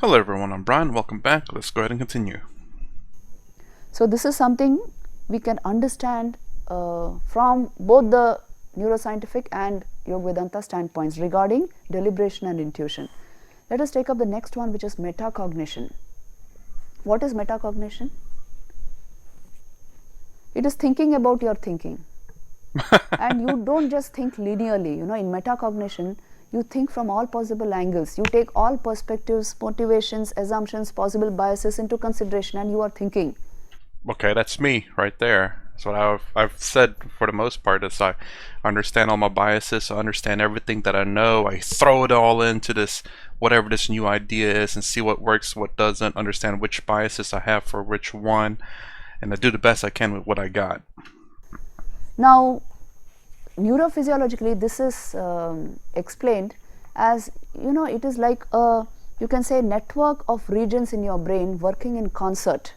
Hello everyone, I'm Brian. Welcome back. Let's go ahead and continue. So this is something we can understand from both the neuroscientific and Yoga Vedanta standpoints regarding deliberation and intuition. Let us take up the next one, which is metacognition. What is metacognition? It is thinking about your thinking. And you don't just think linearly. In metacognition, you think from all possible angles. You take all perspectives, motivations, assumptions, possible biases into consideration, and you are thinking. Okay, that's me right there. That's what I've said for the most part. Is I understand all my biases. I understand everything that I know. I throw it all into this whatever this new idea is and see what works, what doesn't. Understand which biases I have for which one, and I do the best I can with what I got. Now, neurophysiologically, this is explained as it is like a, you can say, network of regions in your brain working in concert.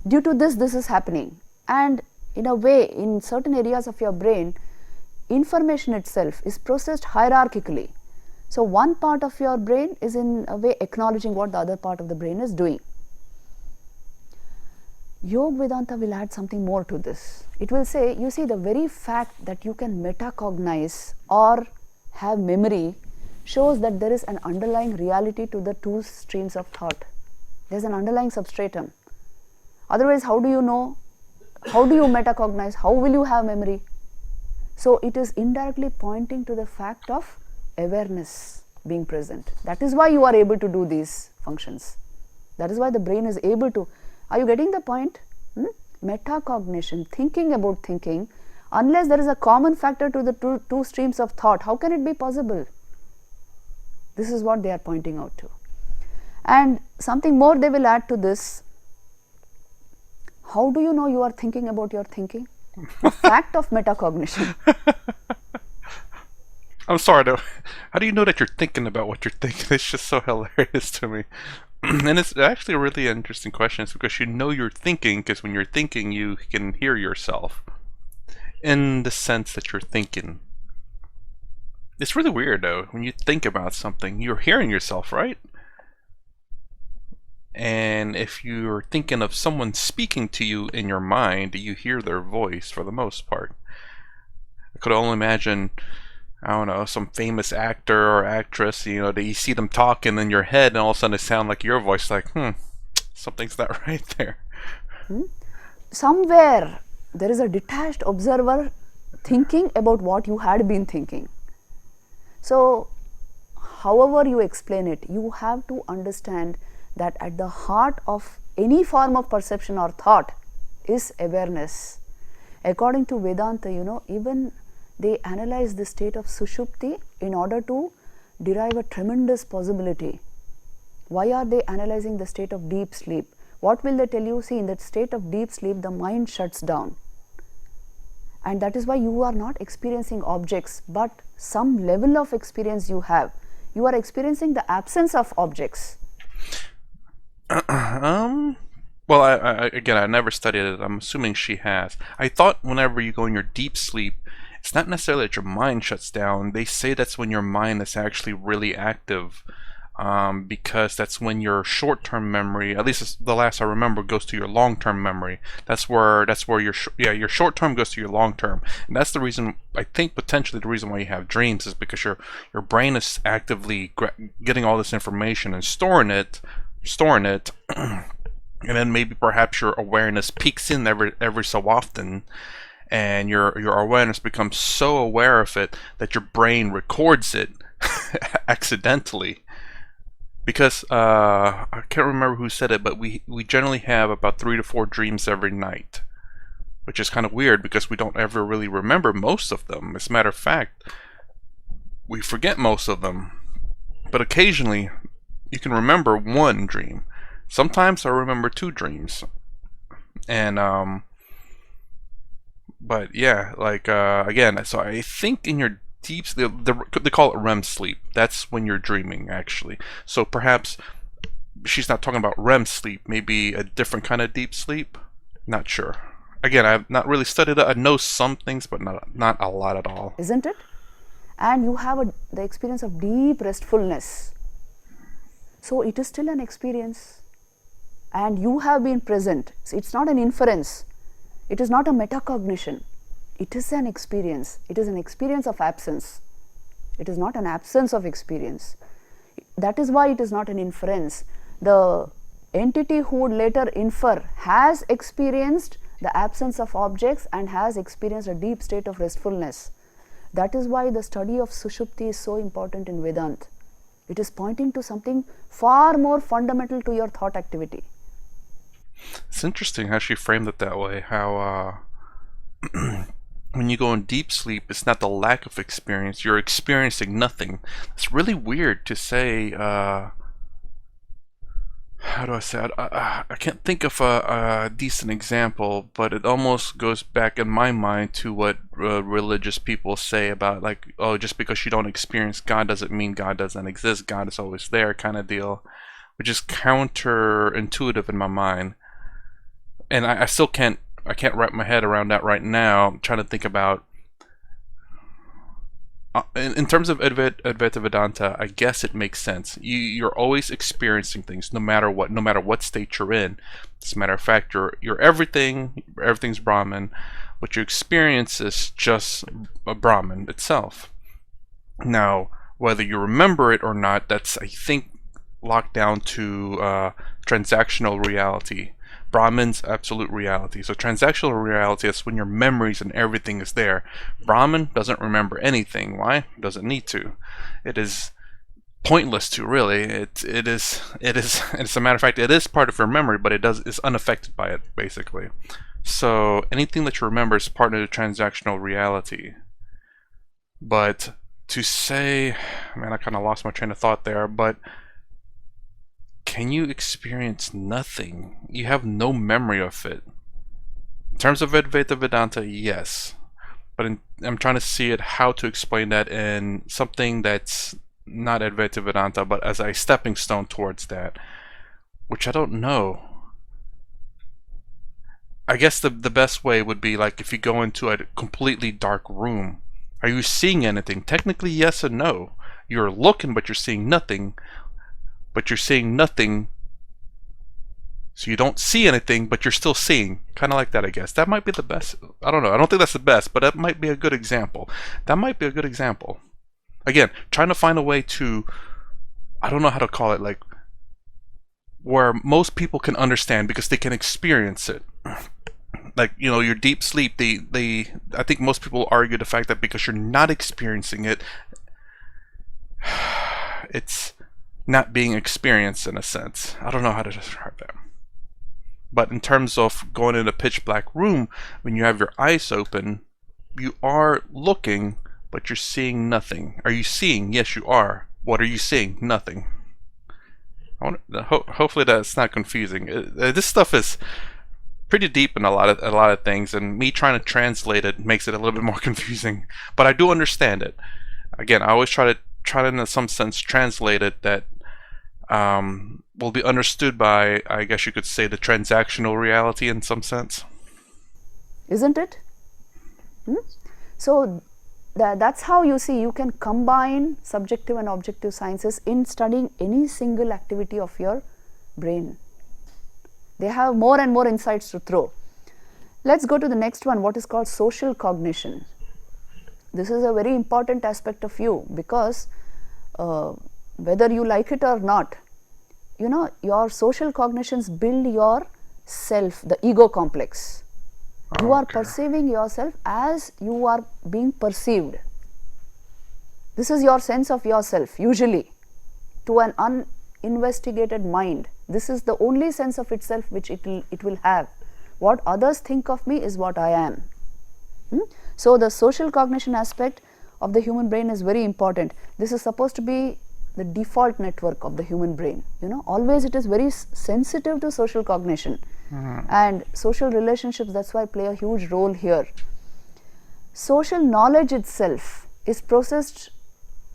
Due to this is happening, and in a way, in certain areas of your brain, information itself is processed hierarchically. So one part of your brain is in a way acknowledging what the other part of the brain is doing. Yoga Vedanta will add something more to this. It will say, you see, the very fact that you can metacognize or have memory shows that there is an underlying reality to the two streams of thought. There is an underlying substratum. Otherwise, how do you know? How do you metacognize? How will you have memory? So it is indirectly pointing to the fact of awareness being present. That is why you are able to do these functions. That is why the brain is able to. Are you getting the point? Metacognition, thinking about thinking, unless there is a common factor to the two streams of thought, how can it be possible? This is what they are pointing out to. And something more they will add to this. How do you know you are thinking about your thinking? The fact of metacognition. I'm sorry though. How do you know that you're thinking about what you're thinking? It's just so hilarious to me. And it's actually a really interesting question. It's because you know you're thinking, because when you're thinking, you can hear yourself in the sense that you're thinking. It's really weird though. When you think about something, you're hearing yourself, right? And if you're thinking of someone speaking to you in your mind, you hear their voice for the most part. I could only imagine, I don't know, some famous actor or actress, that you see them talking in your head and all of a sudden they sound like your voice, like, something's not right there. Somewhere there is a detached observer thinking about what you had been thinking. So, however you explain it, you have to understand that at the heart of any form of perception or thought is awareness. According to Vedanta, even they analyze the state of sushupti in order to derive a tremendous possibility. Why are they analyzing the state of deep sleep? What will they tell you? See, in that state of deep sleep, the mind shuts down. And that is why you are not experiencing objects, but some level of experience you have. You are experiencing the absence of objects. Well, again, I never studied it. I'm assuming she has. I thought whenever you go in your deep sleep, it's not necessarily that your mind shuts down. They say that's when your mind is actually really active, because that's when your short-term memory, at least the last I remember, goes to your long-term memory. That's where your short-term goes to your long-term, and that's the reason, I think, potentially the reason why you have dreams is because your brain is actively getting all this information and storing it, and then maybe perhaps your awareness peaks in every so often, and your awareness becomes so aware of it that your brain records it accidentally. Because I can't remember who said it, but we generally have about 3 to 4 dreams every night, which is kind of weird because we don't ever really remember most of them. As a matter of fact, we forget most of them, but occasionally you can remember one dream. Sometimes I remember 2 dreams, and but yeah, like again, so I think in your deep sleep, they call it REM sleep. That's when you're dreaming, actually. So perhaps she's not talking about REM sleep, maybe a different kind of deep sleep. Not sure. Again, I've not really studied it. I know some things, but not a lot at all. Isn't it? And you have the experience of deep restfulness. So it is still an experience, and you have been present. So it's not an inference, it is not a metacognition, it is an experience. It is an experience of absence, it is not an absence of experience. That is why it is not an inference. The entity who would later infer has experienced the absence of objects and has experienced a deep state of restfulness. That is why the study of Sushupti is so important in Vedanta. It is pointing to something far more fundamental to your thought activity. It's interesting how she framed it that way, how when you go in deep sleep, it's not the lack of experience, you're experiencing nothing. It's really weird to say, how do I say it? I can't think of a decent example, but it almost goes back in my mind to what religious people say about, like, oh, just because you don't experience God doesn't mean God doesn't exist, God is always there kind of deal, which is counterintuitive in my mind. And I still can't wrap my head around that right now. I'm trying to think about, in terms of Advaita Vedanta, I guess it makes sense. You're always experiencing things, no matter what state you're in. As a matter of fact, you're everything's Brahman, but your experience is just a Brahman itself. Now, whether you remember it or not, that's, I think, locked down to transactional reality. Brahman's absolute reality. So transactional reality is when your memories and everything is there. Brahman doesn't remember anything. Why? Doesn't need to. It is pointless to, really. It is as a matter of fact, it is part of your memory, but is unaffected by it, basically. So anything that you remember is part of the transactional reality. But to say, man, I kind of lost my train of thought there, but can you experience nothing? You have no memory of it. In terms of Advaita Vedanta, yes. But I'm trying to see how to explain that in something that's not Advaita Vedanta, but as a stepping stone towards that, which I don't know. I guess the best way would be like if you go into a completely dark room. Are you seeing anything? Technically, yes and no. You're looking, but you're seeing nothing. But you're seeing nothing, so you don't see anything, but you're still seeing. Kind of like that, I guess. That might be the best. I don't know. I don't think that's the best, but that might be a good example. That might be a good example. Again, trying to find a way to, I don't know how to call it, like, where most people can understand because they can experience it. Like, you know, your deep sleep, I think most people argue the fact that because you're not experiencing it, it's not being experienced in a sense. I don't know how to describe that. But in terms of going in a pitch black room, when you have your eyes open, you are looking, but you're seeing nothing. Are you seeing? Yes, you are. What are you seeing? Nothing. Hopefully that's not confusing. This stuff is pretty deep in a lot of things, and me trying to translate it makes it a little bit more confusing. But I do understand it. Again, I always try to in some sense translate it that will be understood by, I guess you could say, the transactional reality in some sense. Isn't it? So that's how you see you can combine subjective and objective sciences in studying any single activity of your brain. They have more and more insights to throw. Let's go to the next one, what is called social cognition. This is a very important aspect of you because whether you like it or not, you know, your social cognitions build your self, the ego complex. You are perceiving yourself as you are being perceived. This is your sense of yourself, usually. To an uninvestigated mind, this is the only sense of itself which it will have. What others think of me is what I am. So the social cognition aspect of the human brain is very important. This is supposed to be the default network of the human brain. You know, always it is very sensitive to social cognition. And social relationships, that's why, play a huge role here. Social knowledge itself is processed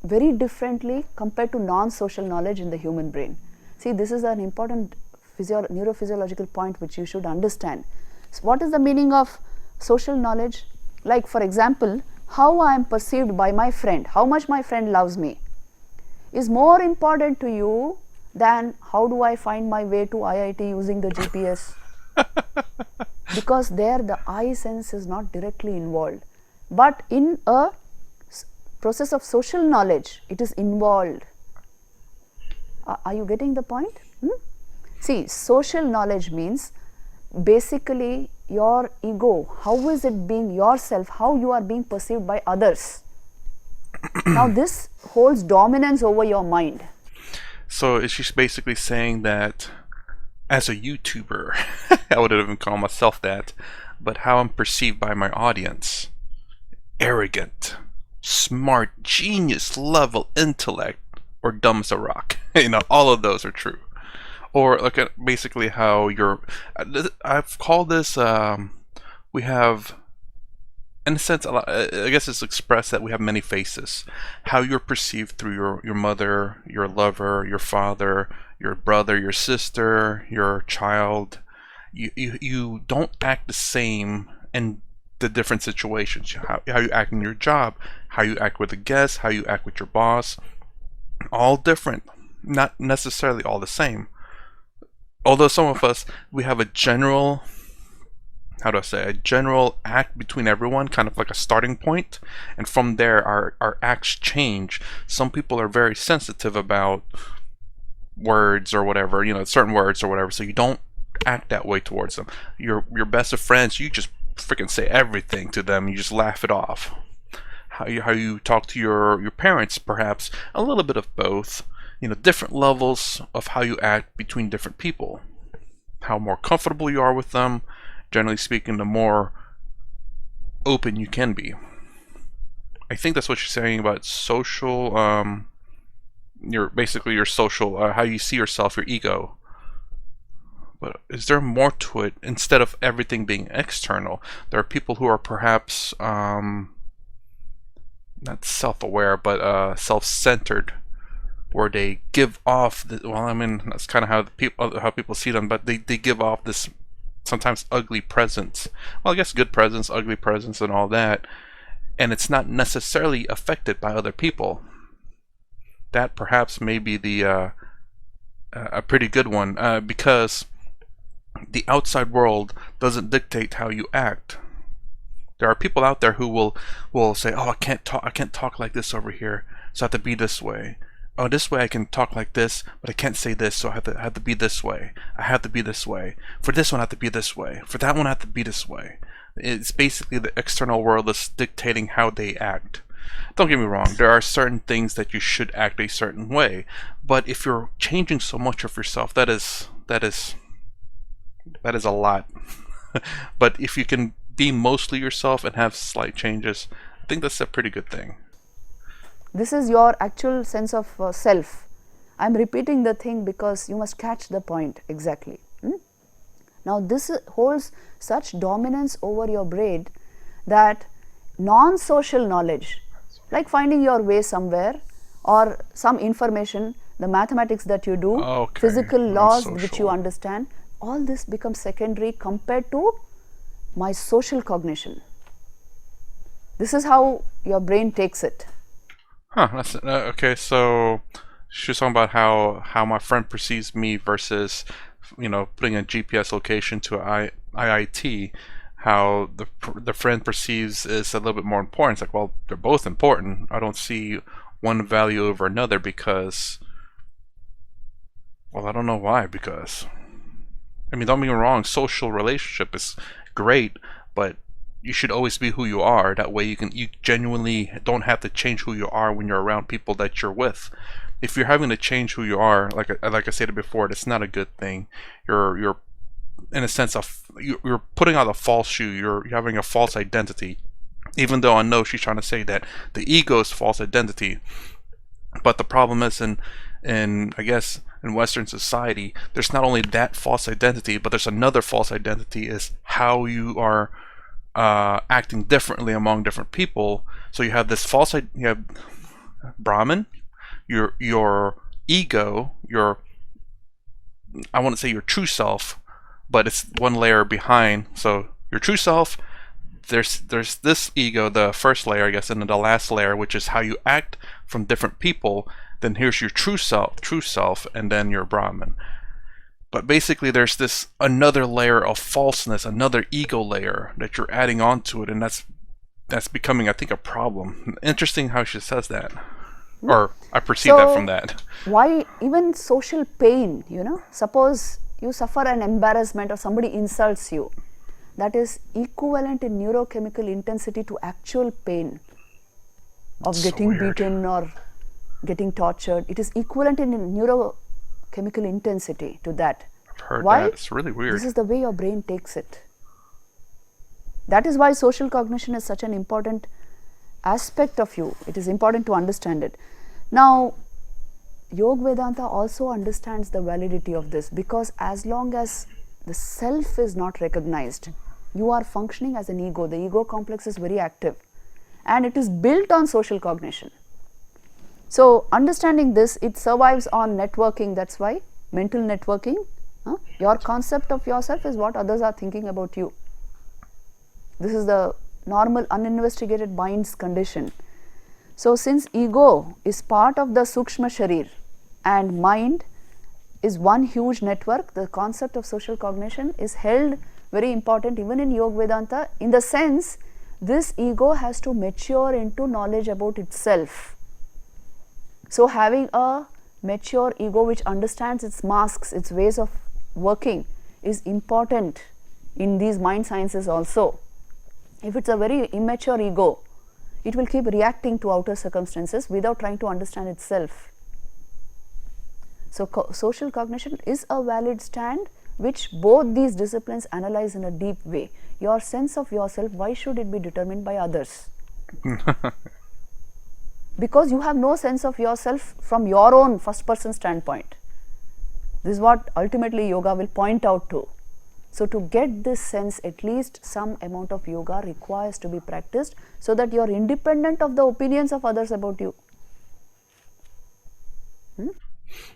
very differently compared to non-social knowledge in the human brain. See, this is an important neurophysiological point which you should understand. So what is the meaning of social knowledge? Like, for example, how I am perceived by my friend, how much my friend loves me, is more important to you than how do I find my way to IIT using the GPS. Because there the I sense is not directly involved, but in a process of social knowledge it is involved. Are you getting the point? See, social knowledge means basically your ego, how is it being yourself, how you are being perceived by others. Now this holds dominance over your mind. So is she basically saying that as a YouTuber, I wouldn't even call myself that, but how I'm perceived by my audience, arrogant, smart, genius level intellect, or dumb as a rock. All of those are true. Or look at basically how you're. I've called this. We have, in a sense, a lot, I guess it's expressed that we have many faces. How you're perceived through your mother, your lover, your father, your brother, your sister, your child. You don't act the same in the different situations. How you act in your job, how you act with a guest, how you act with your boss. All different, not necessarily all the same. Although some of us, we have a general, how do I say, a general act between everyone, kind of like a starting point, and from there our acts change. Some people are very sensitive about words or whatever, certain words or whatever, so you don't act that way towards them. Your best of friends, you just freaking say everything to them, you just laugh it off. How you talk to your parents, perhaps a little bit of both. Different levels of how you act between different people. How more comfortable you are with them, generally speaking, the more open you can be. I think that's what you're saying about social, your social, how you see yourself, your ego. But is there more to it? Instead of everything being external, there are people who are perhaps not self-aware, but self-centered, where they give off that's kind of how people see them, but they give off this sometimes ugly presence. Well, I guess good presence, ugly presence, and all that, and it's not necessarily affected by other people. That perhaps may be the a pretty good one, because the outside world doesn't dictate how you act. There are people out there who will say, "Oh, I can't talk like this over here, so I have to be this way. Oh, this way I can talk like this, but I can't say this, so I have to be this way. I have to be this way. For this one I have to be this way. For that one I have to be this way." It's basically the external world that's dictating how they act. Don't get me wrong, there are certain things that you should act a certain way, but if you're changing so much of yourself, that is a lot. But if you can be mostly yourself and have slight changes, I think that's a pretty good thing. This is your actual sense of self. I am repeating the thing because you must catch the point exactly. Now this holds such dominance over your brain that non-social knowledge, like finding your way somewhere or some information, the mathematics that you do, Okay. physical laws Non-social. which you understand, all this becomes secondary compared to my social cognition. This is how your brain takes it. Huh, that's okay. So she was talking about how my friend perceives me versus, putting a GPS location to IIT. How the friend perceives is a little bit more important. It's like, well, they're both important. I don't see one value over another because, well, I don't know why. Because, I mean, don't get me wrong. Social relationship is great, but you should always be who you are. That way you genuinely don't have to change who you are when you're around people that you're with. If you're having to change who you are, like I said before, it's not a good thing. You're in a sense of you're putting on a false shoe. You're having a false identity. Even though I know she's trying to say that the ego is false identity, but the problem is in I guess in Western society, there's not only that false identity, but there's another false identity is how you are acting differently among different people. So you have this false, you have Brahman, your ego, I wouldn't say your true self, but it's one layer behind. So your true self, there's this ego, the first layer, I guess, and then the last layer, which is how you act from different people. then here's your true self, and then your Brahman. But basically there's this another layer of falseness, another ego layer that you're adding onto it, and that's becoming, I think, a problem. Interesting how she says that. Or I perceive that from that. Why even social pain, suppose you suffer an embarrassment or somebody insults you, that is equivalent in neurochemical intensity to actual pain of getting beaten or getting tortured. It is equivalent in neurochemical intensity to that. I've heard why? That. It's really weird. This is the way your brain takes it. That is why social cognition is such an important aspect of you. It is important to understand it. Now, Yoga Vedanta also understands the validity of this, because as long as the self is not recognized, you are functioning as an ego. The ego complex is very active and it is built on social cognition. So, understanding this, it survives on networking. That's why mental networking, your concept of yourself is what others are thinking about you. This is the normal uninvestigated mind's condition. So, since ego is part of the Sukshma Sharir and mind is one huge network, the concept of social cognition is held very important even in Yoga Vedanta, in the sense this ego has to mature into knowledge about itself. So, having a mature ego which understands its masks, its ways of working, is important in these mind sciences also. If it's a very immature ego, it will keep reacting to outer circumstances without trying to understand itself. So, social cognition is a valid stand which both these disciplines analyze in a deep way. Your sense of yourself, why should it be determined by others? Because you have no sense of yourself from your own first person standpoint. This is what ultimately yoga will point out to. So, to get this sense, at least some amount of yoga requires to be practiced, so that you are independent of the opinions of others about you.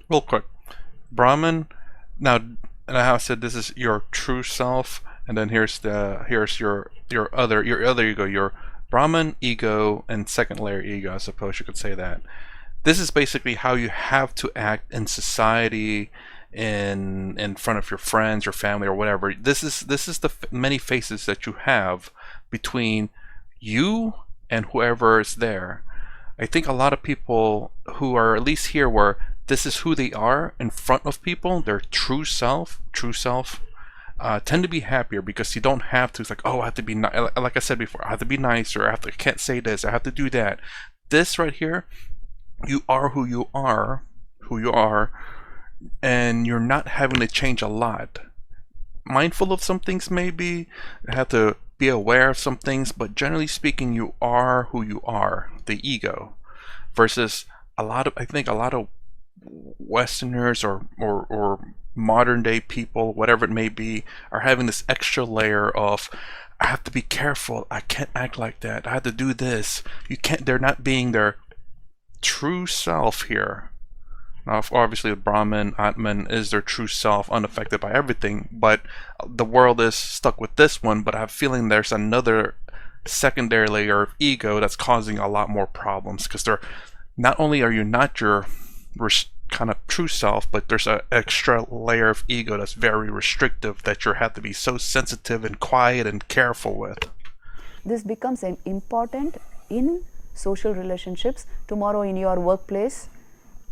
Real quick, Brahman. Now, and I have said this is your true self, and then here's your other ego, your Brahman ego and second layer ego. I suppose you could say that. This is basically how you have to act in society, in front of your friends, your family, or whatever. This is the many faces that you have between you and whoever is there. I think a lot of people who are at least here where this is who they are in front of people, their true self, tend to be happier, because you don't have to. It's like, oh, I have to be like I said before, I have to be nice, or I can't say this, I have to do that. This right here, you are who you are, and you're not having to change a lot. Mindful of some things, maybe you have to be aware of some things, but generally speaking, you are who you are, the ego, versus I think a lot of Westerners or modern day people, whatever it may be, are having this extra layer of, I have to be careful, I can't act like that, I have to do this. They're not being their true self here. Now, obviously, the Brahman, Atman is their true self, unaffected by everything, but the world is stuck with this one. But I have a feeling there's another secondary layer of ego that's causing a lot more problems, because not only are you not your kind of true self, but there's an extra layer of ego that's very restrictive, that you have to be so sensitive and quiet and careful with. This becomes important in social relationships. Tomorrow in your workplace,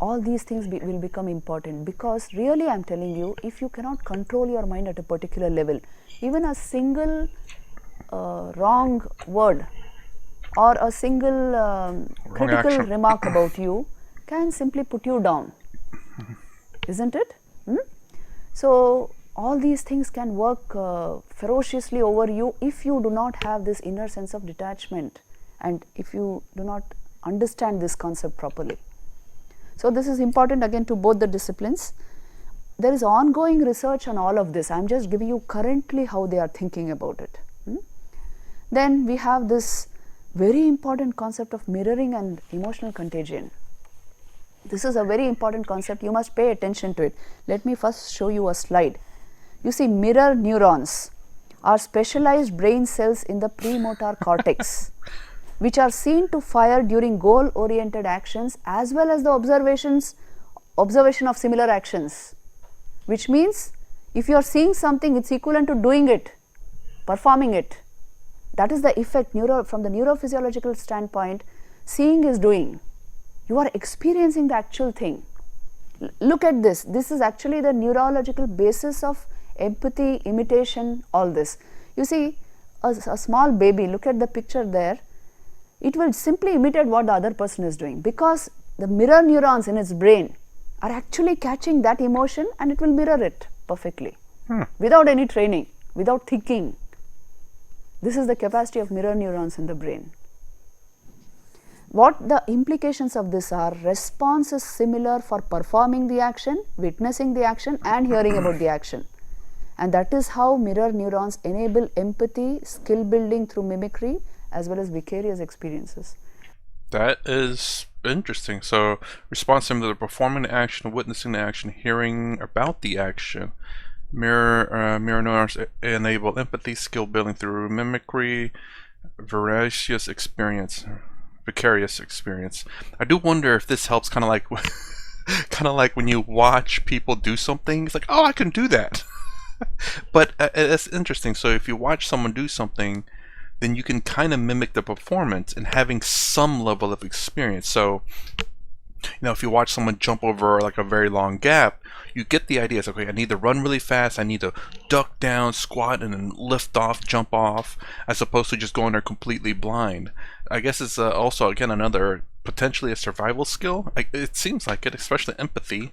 all these things will become important, because really I'm telling you, if you cannot control your mind at a particular level, even a single wrong word or a single critical remark about you can simply put you down, isn't it? So, all these things can work ferociously over you if you do not have this inner sense of detachment, and if you do not understand this concept properly. So, this is important again to both the disciplines. There is ongoing research on all of this. I am just giving you currently how they are thinking about it. Then we have this very important concept of mirroring and emotional contagion. This is a very important concept. You must pay attention to it. Let me first show you a slide. You see, mirror neurons are specialized brain cells in the premotor cortex. which are seen to fire during goal oriented actions as well as the observation of similar actions, which means if you are seeing something, it's equivalent to doing it, performing it. That is the effect from the neurophysiological standpoint. Seeing is doing. You are experiencing the actual thing. Look at this. This is actually the neurological basis of empathy, imitation, all this. You see, a small baby, look at the picture there, it will simply imitate what the other person is doing because the mirror neurons in its brain are actually catching that emotion and it will mirror it perfectly without any training, without thinking. This is the capacity of mirror neurons in the brain. What the implications of this are: response is similar for performing the action, witnessing the action and hearing about the action. And that is how mirror neurons enable empathy, skill building through mimicry as well as vicarious experiences. That is interesting. So, response similar to performing the action, witnessing the action, hearing about the action. Mirror neurons enable empathy, skill building through mimicry, vicarious experience. I do wonder if this helps, kind of like, kind of like when you watch people do something. It's like, oh, I can do that. But it's interesting. So if you watch someone do something, then you can kind of mimic the performance and having some level of experience. So, if you watch someone jump over like a very long gap, you get the idea. It's okay, I need to run really fast, I need to duck down, squat, and then lift off, jump off, as opposed to just going there completely blind. I guess it's also, again, another potentially a survival skill. It seems like it, especially empathy.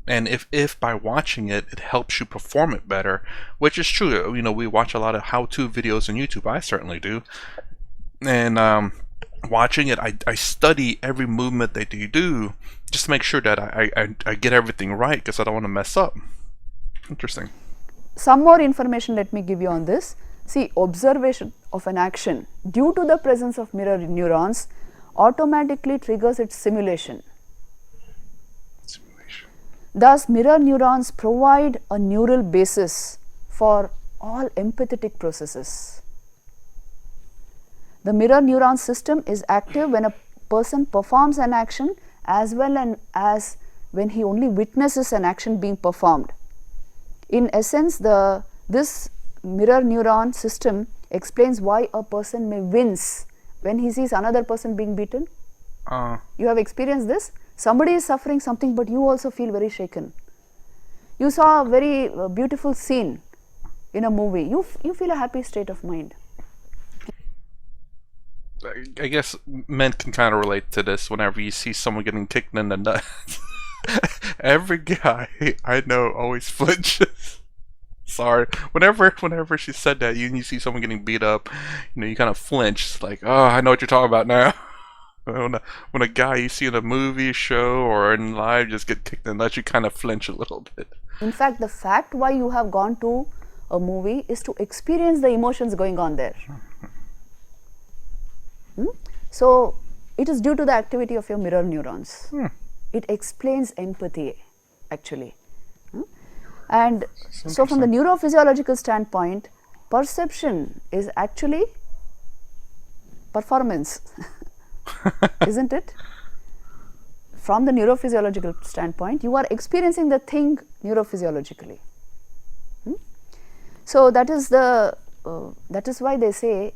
And if by watching it, it helps you perform it better, which is true. We watch a lot of how-to videos on YouTube. I certainly do. And watching it, I study every movement that you do just to make sure that I get everything right, because I don't want to mess up. Interesting. Some more information let me give you on this. See, observation of an action due to the presence of mirror neurons automatically triggers its simulation. Thus, mirror neurons provide a neural basis for all empathetic processes. The mirror neuron system is active when a person performs an action as well as when he only witnesses an action being performed. In essence, this mirror neuron system explains why a person may wince when he sees another person being beaten. You have experienced this? Somebody is suffering something, but you also feel very shaken. You saw a very beautiful scene in a movie. You feel a happy state of mind. I guess men can kind of relate to this. Whenever you see someone getting kicked in the nuts, every guy I know always flinches. Sorry. Whenever she said that, you see someone getting beat up, you kind of flinch. It's like, oh, I know what you're talking about now. When a guy you see in a movie, show, or in live just get kicked in the nuts, you kind of flinch a little bit. In fact, the fact why you have gone to a movie is to experience the emotions going on there. So, it is due to the activity of your mirror neurons. It explains empathy, actually. And so, from the neurophysiological standpoint, perception is actually performance. Isn't it? From the neurophysiological standpoint, you are experiencing the thing neurophysiologically. So that is why they say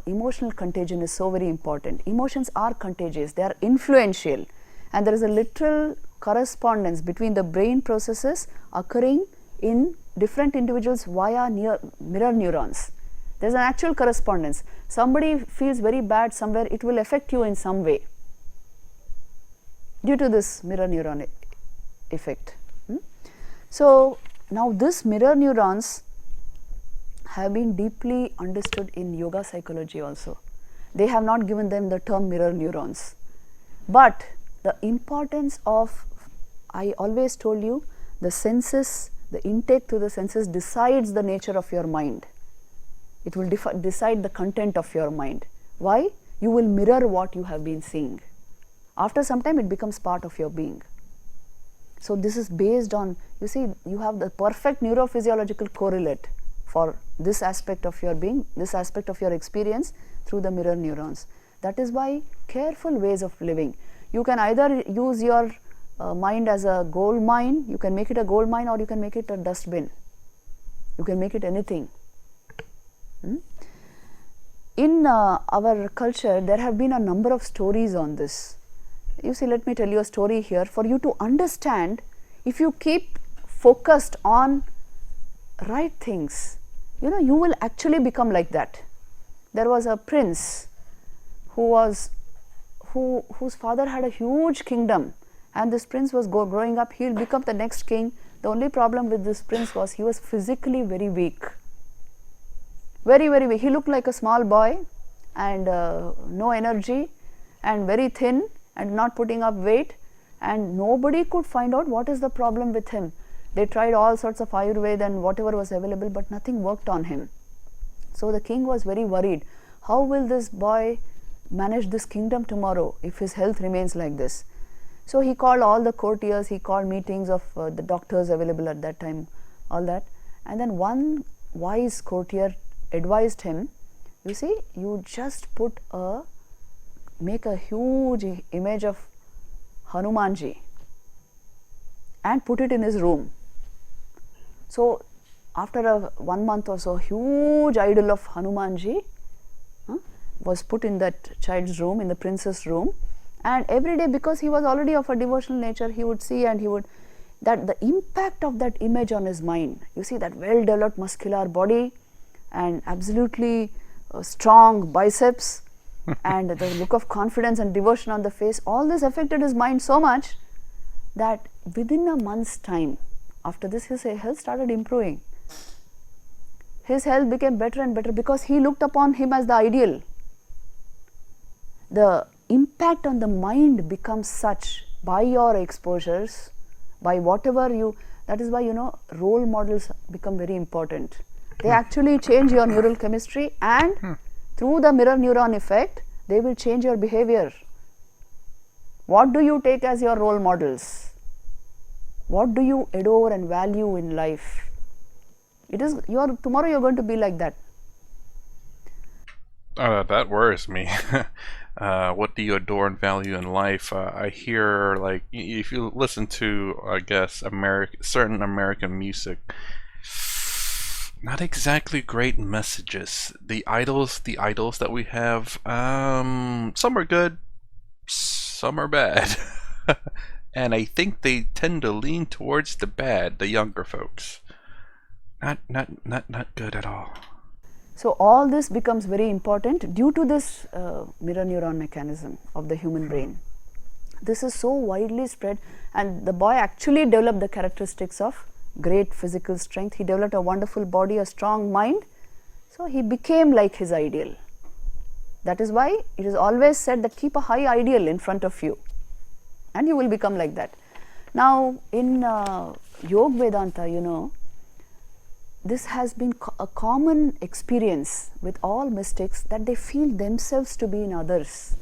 emotional contagion is so very important. Emotions are contagious, they are influential, and there is a literal correspondence between the brain processes occurring in different individuals via mirror neurons. There is an actual correspondence. Somebody feels very bad somewhere, it will affect you in some way due to this mirror neuron effect. So, now this mirror neurons have been deeply understood in yoga psychology also. They have not given them the term mirror neurons. But the importance of, I always told you, the senses, the intake through the senses decides the nature of your mind. It will decide the content of your mind. Why? You will mirror what you have been seeing. After some time, it becomes part of your being. So, this is based on, you see, you have the perfect neurophysiological correlate for this aspect of your being, this aspect of your experience through the mirror neurons. That is why careful ways of living. You can either use your mind as a gold mine, you can make it a gold mine, or you can make it a dustbin. You can make it anything. In our culture, there have been a number of stories on this. You see, let me tell you a story here for you to understand. If you keep focused on right things, you know, you will actually become like that. There was a prince whose father had a huge kingdom, and this prince was growing up. He will become the next king. The only problem with this prince was he was physically very weak. Very, very weak. He looked like a small boy, and no energy, and very thin, and not putting up weight, and nobody could find out what is the problem with him. They tried all sorts of Ayurveda and whatever was available, but nothing worked on him. So the king was very worried. How will this boy manage this kingdom tomorrow if his health remains like this? So he called all the courtiers, he called meetings of the doctors available at that time, all that. And then one wise courtier advised him, you see, you just make a huge image of Hanumanji and put it in his room. So after 1 month or so, huge idol of Hanumanji was put in that child's room, in the prince's room, and every day, because he was already of a devotional nature, he would see, and he would, that the impact of that image on his mind, you see that well developed muscular body and absolutely strong biceps and the look of confidence and devotion on the face, all this affected his mind so much that within a month's time, after this, his health started improving. His health became better and better because he looked upon him as the ideal. The impact on the mind becomes such by your exposures, by whatever you, that is why, you know, role models become very important. They actually change your neural chemistry, and through the mirror neuron effect, they will change your behavior. What do you take as your role models? What do you adore and value in life? It is tomorrow you're going to be like that. That worries me. What do you adore and value in life? I hear, like, if you listen to, I guess, certain American music, not exactly great messages. The idols that we have, some are good, some are bad. And I think they tend to lean towards the bad, the younger folks. Not good at all. So all this becomes very important due to this mirror neuron mechanism of the human brain. This is so widely spread, and the boy actually developed the characteristics of great physical strength. He developed a wonderful body, a strong mind. So he became like his ideal. That is why it is always said that keep a high ideal in front of you, and you will become like that. Now in Yoga Vedanta, you know, this has been a common experience with all mystics, that they feel themselves to be in others.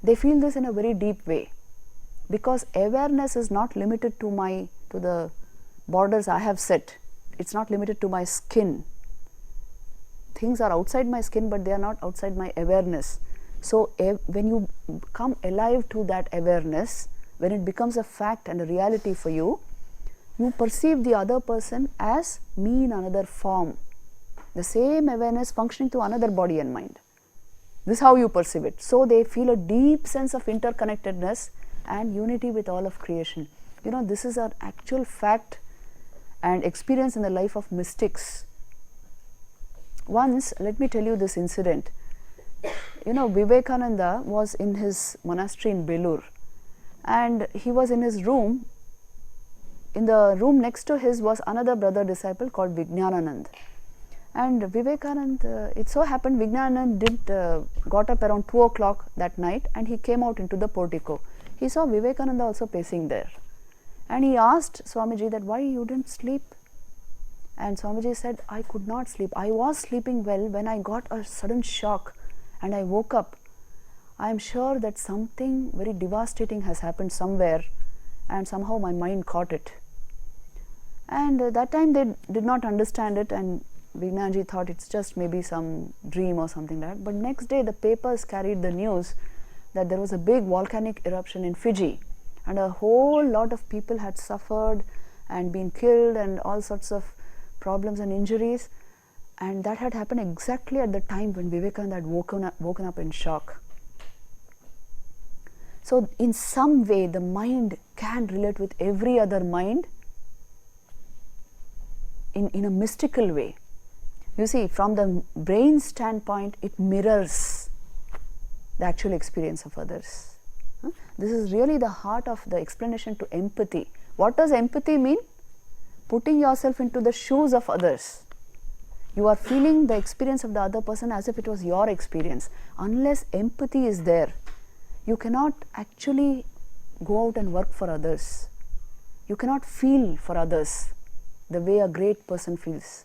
They feel this in a very deep way, because awareness is not limited to the borders I have set. It's not limited to my skin. Things are outside my skin, but they are not outside my awareness. So when you come alive to that awareness, when it becomes a fact and a reality for you, you perceive the other person as me in another form. The same awareness functioning through another body and mind. This is how you perceive it. So they feel a deep sense of interconnectedness and unity with all of creation. You know, this is an actual fact and experience in the life of mystics. Once, let me tell you this incident. You know, Vivekananda was in his monastery in Belur, and he was in his room. In the room next to his was another brother disciple called Vijnananand. And Vivekananda, it so happened Vijnananand got up around 2 o'clock that night, and he came out into the portico. He saw Vivekananda also pacing there. And he asked Swamiji that why you didn't sleep. And Swamiji said, I could not sleep. I was sleeping well when I got a sudden shock and I woke up. I am sure that something very devastating has happened somewhere, and somehow my mind caught it. And that time they did not understand it, and Vignanji thought it's just maybe some dream or something like that. But next day the papers carried the news that there was a big volcanic eruption in Fiji, and a whole lot of people had suffered and been killed and all sorts of problems and injuries, and that had happened exactly at the time when Vivekananda had woken up in shock. So in some way the mind can relate with every other mind in a mystical way. You see, from the brain standpoint, it mirrors the actual experience of others. This is really the heart of the explanation to empathy. What does empathy mean? Putting yourself into the shoes of others. You are feeling the experience of the other person as if it was your experience. Unless empathy is there, you cannot actually go out and work for others. You cannot feel for others the way a great person feels.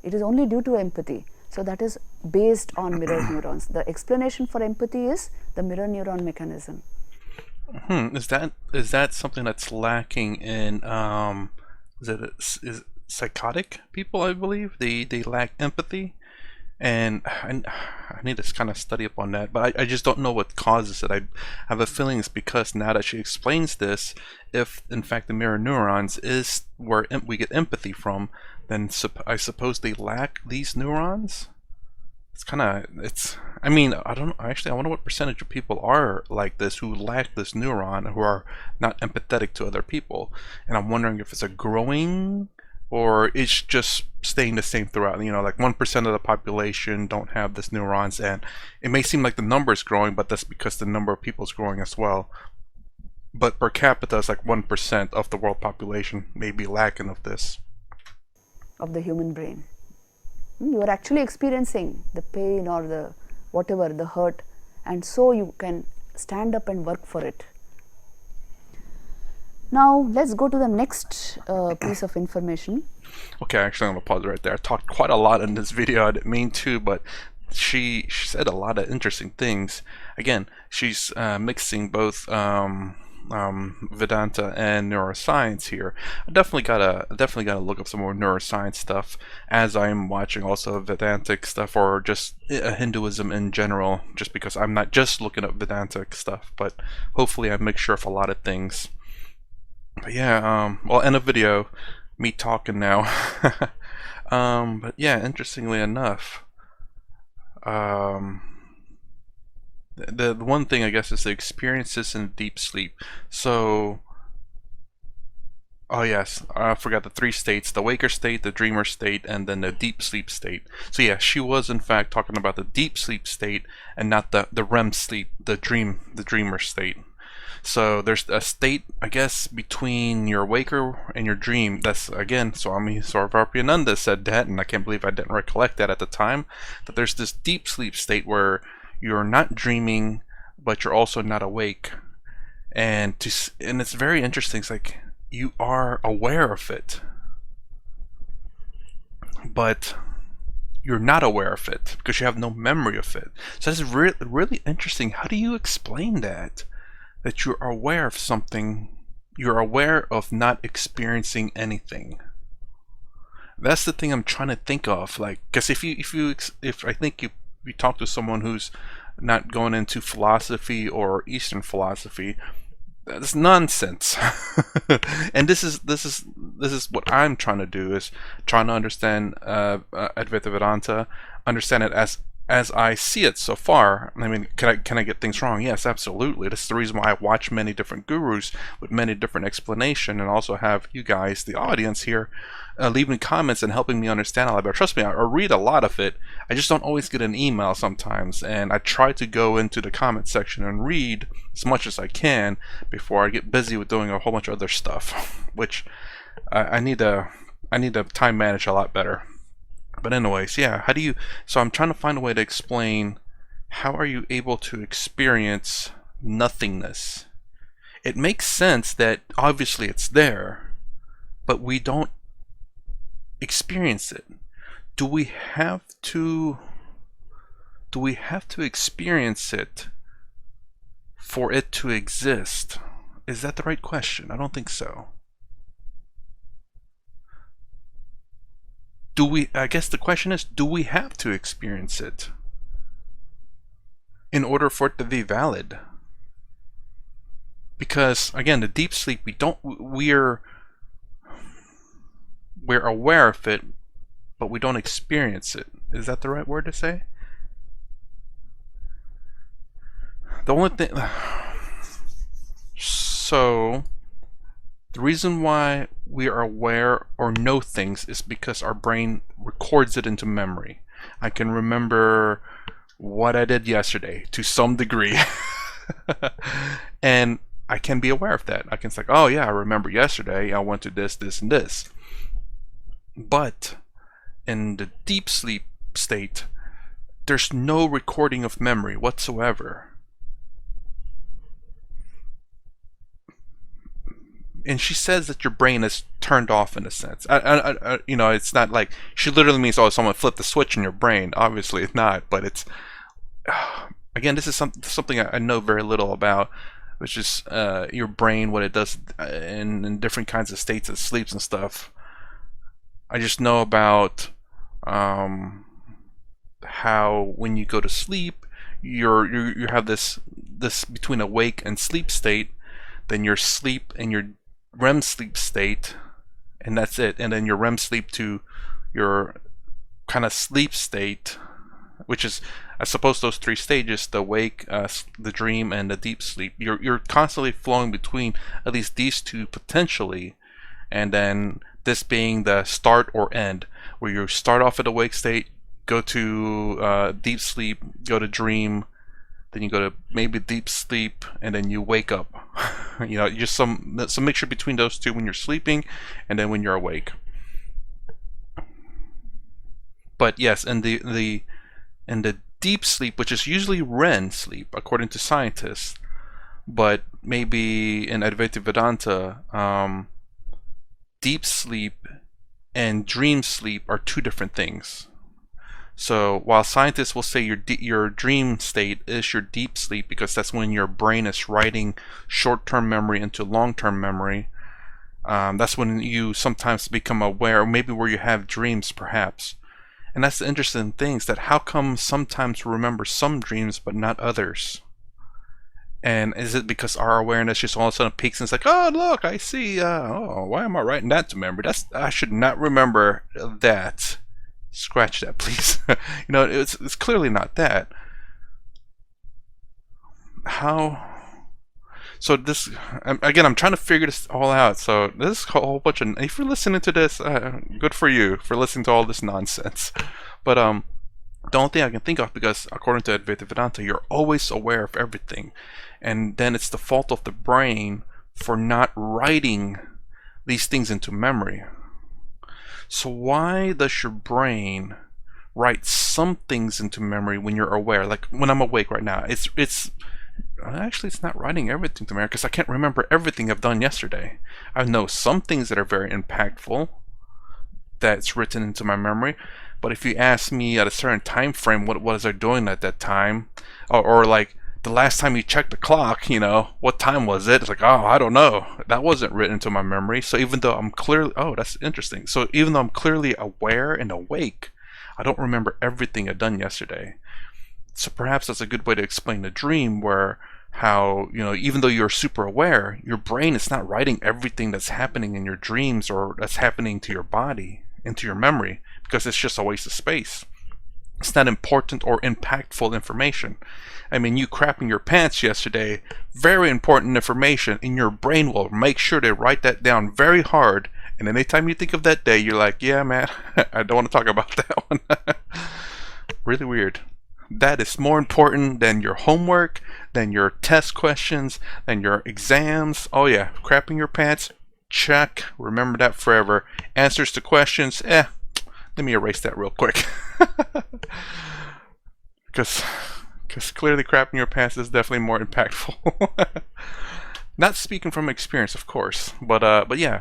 It is only due to empathy. So that is based on mirror neurons. The explanation for empathy is the mirror neuron mechanism. Is that something that's lacking in is psychotic people? I believe they lack empathy, and I need to kind of study up on that. But I just don't know what causes it. I have a feeling it's because now that she explains this, if in fact the mirror neurons is where we get empathy from, then I suppose they lack these neurons. I mean, I don't actually. I wonder what percentage of people are like this, who lack this neuron, who are not empathetic to other people. And I'm wondering if it's a growing, or it's just staying the same throughout. You know, like 1% of the population don't have this neurons, and it may seem like the number is growing, but that's because the number of people is growing as well. But per capita, it's like 1% of the world population may be lacking of this. Of the human brain. You are actually experiencing the pain or the whatever, the hurt, and so you can stand up and work for it. Now let's go to the next piece of information. Okay, actually I'm going to pause right there. I talked quite a lot in this video. I didn't mean to, but she said a lot of interesting things. Again, she's mixing both Vedanta and neuroscience here. I definitely gotta look up some more neuroscience stuff as I'm watching also Vedantic stuff, or just Hinduism in general, just because I'm not just looking up Vedantic stuff, but hopefully I make sure of a lot of things. But yeah, well, end of video, me talking now. But yeah, interestingly enough, the one thing I guess is the experiences in deep sleep. So, oh yes, I forgot the 3 states: the waker state, the dreamer state, and then the deep sleep state. So yeah, she was in fact talking about the deep sleep state and not the REM sleep, the dreamer state. So there's a state, I guess, between your waker and your dream. That's, again, Swami Sarvarpyananda said that, and I can't believe I didn't recollect that at the time, that there's this deep sleep state where you're not dreaming, but you're also not awake. And it's very interesting. It's like you are aware of it, but you're not aware of it because you have no memory of it. So that's really interesting. How do you explain that? That you're aware of something, you're aware of not experiencing anything. That's the thing I'm trying to think of. Like, because if I think you talk to someone who's not going into philosophy or Eastern philosophy, that's nonsense. And this is what I'm trying to do, is trying to understand Advaita Vedanta, understand it as I see it so far. I mean, can I get things wrong? Yes, absolutely. That's the reason why I watch many different gurus with many different explanation, and also have you guys, the audience here, leaving comments and helping me understand a lot better. Trust me, I read a lot of it. I just don't always get an email sometimes, and I try to go into the comment section and read as much as I can before I get busy with doing a whole bunch of other stuff, which I need to time manage a lot better. But anyways, yeah, so I'm trying to find a way to explain, how are you able to experience nothingness? It makes sense that obviously it's there, but we don't experience it. Do we have to experience it for it to exist? Is that the right question? I don't think so. I guess the question is, do we have to experience it in order for it to be valid? Because again, the deep sleep, we're aware of it, but we don't experience it. Is that the right word to say? The only thing, so the reason why we are aware or know things is because our brain records it into memory. I can remember what I did yesterday to some degree. And I can be aware of that. I can say, oh yeah, I remember yesterday I went to this, this, and this. But in the deep sleep state, there's no recording of memory whatsoever. And she says that your brain is turned off in a sense. It's not like she literally means, oh, someone flipped the switch in your brain. Obviously, it's not. But it's again, this is something I know very little about, which is your brain, what it does in different kinds of states of sleeps and stuff. I just know about how when you go to sleep, you have this between awake and sleep state, then your sleep and your REM sleep state, and that's it. And then your REM sleep to your kind of sleep state, which is, I suppose, those three stages: the wake, the dream, and the deep sleep. You're constantly flowing between at least these two potentially, and then this being the start or end, where you start off at a wake state, go to deep sleep, go to dream, then you go to maybe deep sleep, and then you wake up. Just some mixture between those two when you're sleeping and then when you're awake. But yes, in the deep sleep, which is usually REM sleep according to scientists, but maybe in Advaita Vedanta, deep sleep and dream sleep are two different things. So while scientists will say your dream state is your deep sleep because that's when your brain is writing short-term memory into long-term memory, that's when you sometimes become aware, or maybe where you have dreams perhaps. And that's the interesting thing, is that how come sometimes we remember some dreams but not others? And is it because our awareness just all of a sudden peaks and it's like, oh look, I see, why am I writing that to memory? I should not remember that. Scratch that, please. It's clearly not that. How? So this, again, I'm trying to figure this all out. So this is a whole bunch of, if you're listening to this, good for you for listening to all this nonsense. But the only thing I can think of, because according to Advaita Vedanta, you're always aware of everything, and then it's the fault of the brain for not writing these things into memory. So why does your brain write some things into memory when you're aware? Like when I'm awake right now, it's actually it's not writing everything to memory because I can't remember everything I've done yesterday. I know some things that are very impactful that's written into my memory, but if you ask me at a certain time frame, what was I doing at that time, or like the last time you checked the clock, what time was it? It's like, oh, I don't know. That wasn't written into my memory. So even though I'm clearly, oh, that's interesting. So even though I'm clearly aware and awake, I don't remember everything I've done yesterday. So perhaps that's a good way to explain the dream, where how, even though you're super aware, your brain is not writing everything that's happening in your dreams or that's happening to your body into your memory, because it's just a waste of space. It's not important or impactful information. I mean, you crapping your pants yesterday, very important information, and your brain will make sure to write that down very hard. And anytime you think of that day, you're like, yeah, man, I don't want to talk about that one. Really weird. That is more important than your homework, than your test questions, than your exams. Oh yeah, crapping your pants, check. Remember that forever. Answers to questions, let me erase that real quick. Because clearly crapping your pants is definitely more impactful. Not speaking from experience, of course, but yeah,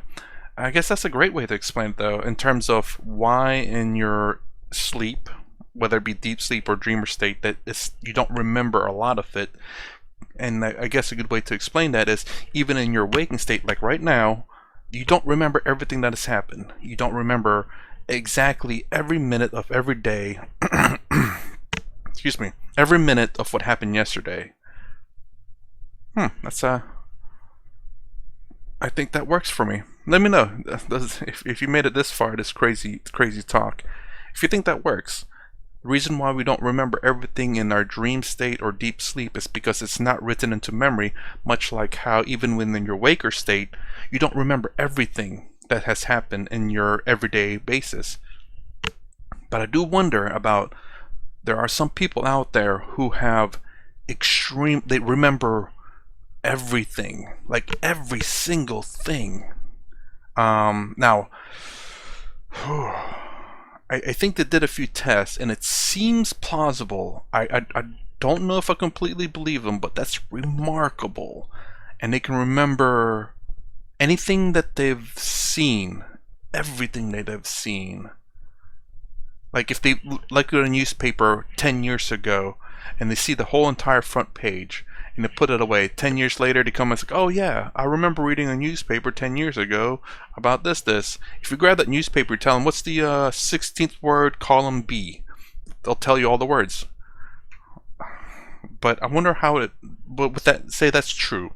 I guess that's a great way to explain it, though, in terms of why in your sleep, whether it be deep sleep or dreamer state, that you don't remember a lot of it. And I guess a good way to explain that is, even in your waking state, like right now, you don't remember everything that has happened. You don't remember exactly every minute of every day, excuse me, every minute of what happened yesterday. That's I think that works for me. Let me know if you made it this far, this crazy talk. If you think that works. The reason why we don't remember everything in our dream state or deep sleep is because it's not written into memory, much like how even when in your waker state, you don't remember everything that has happened in your everyday basis. But I do wonder about, there are some people out there who have they remember everything, like every single thing. Now, I think they did a few tests, and it seems plausible. I don't know if I completely believe them, but that's remarkable. And they can remember anything that they've seen, everything that they've seen. Like if they look at a newspaper 10 years ago, and they see the whole entire front page, and they put it away. 10 years later, they come and say, oh yeah, I remember reading a newspaper 10 years ago about this. If you grab that newspaper, tell them, what's the 16th word, column B? They'll tell you all the words. But I wonder how it, but with that, say that's true.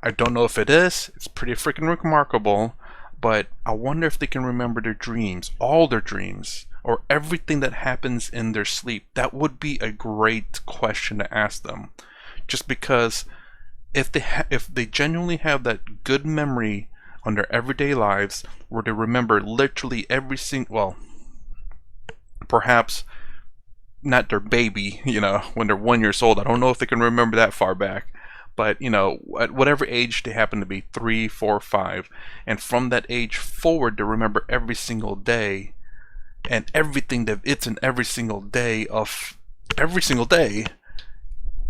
I don't know if it is. It's pretty freaking remarkable. But I wonder if they can remember their dreams, all their dreams, or everything that happens in their sleep. That would be a great question to ask them. Just because if they genuinely have that good memory on their everyday lives, where they remember literally every single, well, perhaps not their baby, when they're 1 year old. I don't know if they can remember that far back, but at whatever age they happen to be, 3, 4, 5, and from that age forward, they remember every single day and everything that it's in every single day of every single day.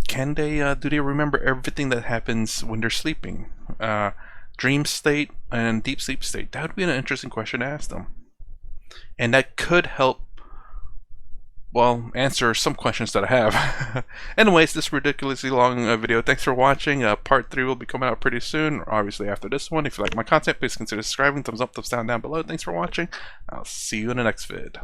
Can they, do they remember everything that happens when they're sleeping? Dream state and deep sleep state. That would be an interesting question to ask them. And that could help, well, answer some questions that I have. Anyways, this ridiculously long video. Thanks for watching. Part 3 will be coming out pretty soon, obviously after this one. If you like my content, please consider subscribing. Thumbs up, thumbs down below. Thanks for watching. I'll see you in the next vid.